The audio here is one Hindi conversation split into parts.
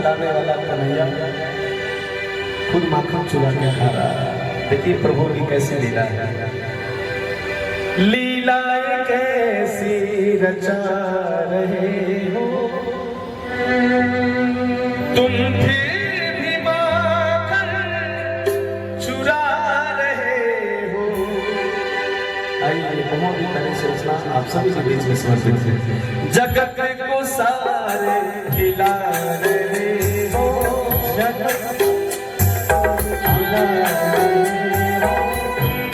खिलाने वाला कन्हैया खुद माखन चुरा के खा रहा है। देखिए प्रभु की कैसी लीला है, लीलाएं कैसी रचा रहे हो तुम, फिर भी माखन चुरा रहे हो। आइए बहुत ही तरह से रचना आप सभी के बीच में समर्पित है। जगत को सारे हिला रहे हो, जगत हिला रहे हो,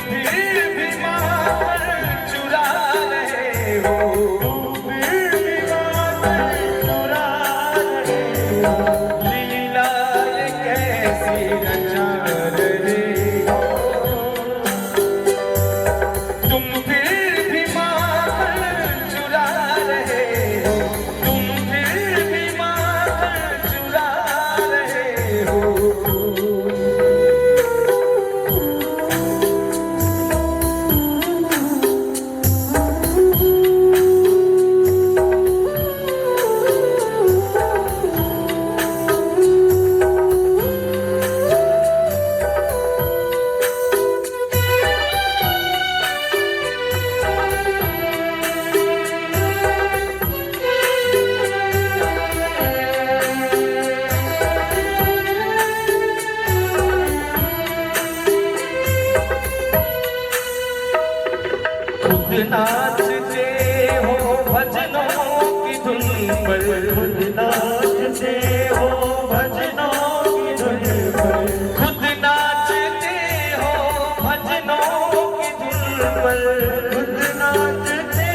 फिर भी माखन चुरा रहे हो, फिर भी माखन चुरा रहे हो। लीला ये कैसी रचा रहे हो तुम, फिर भी माखन चुरा रहे हो, तुम फिर भी माखन चुरा रहे हो। खुद नाचते हो भजनों की धुन पर, खुद नाचते हो भजनों की धुन पर, खुद नाचते हो भजनों की धुन पर, खुद नाचते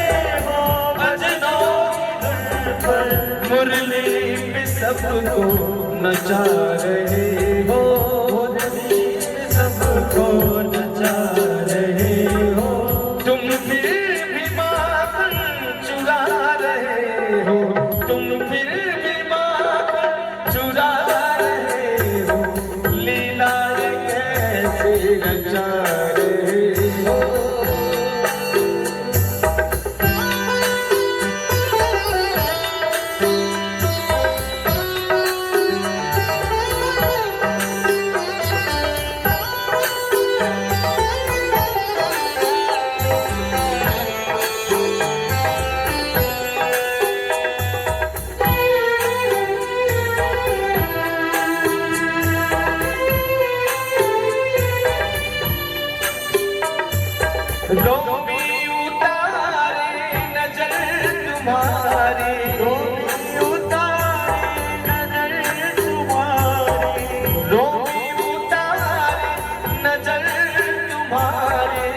हो भजनों की धुन पर। मुरली पे सबको नचा रहे हो, मुरली पे सबको नचा रहे हो। तुम फिर भी माखन चुरा रहे हो, तुम फिर भी माखन चुरा रहे हो। लीला ये कैसे रचा रहे हो। रोमी उतारे नजर तुम्हारी, रोमी उतारे नजर तुम्हारी, रोमी उतारे नजर तुम्हारी,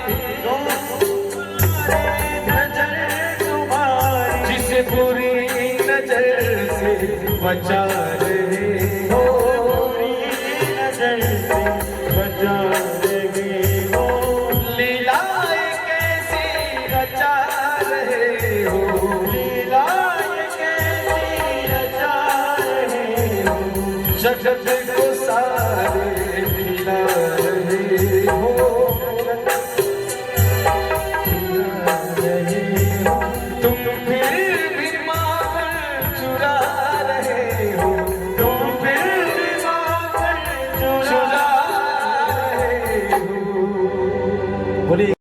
नजर तुम्हारी। जिसे बुरी नजर से बचा रहे हो, बुरी नजर से बचा रहे हो। लीला रचा रहे हो, लीला ये कैसी रचा रहे हो। जगत को सारे हिला रहे हो, हिला रहे हो। तुम फिर भी माखन चुरा रहे हो, तुम फिर भी माखन चुरा रहे हो। बोलिए।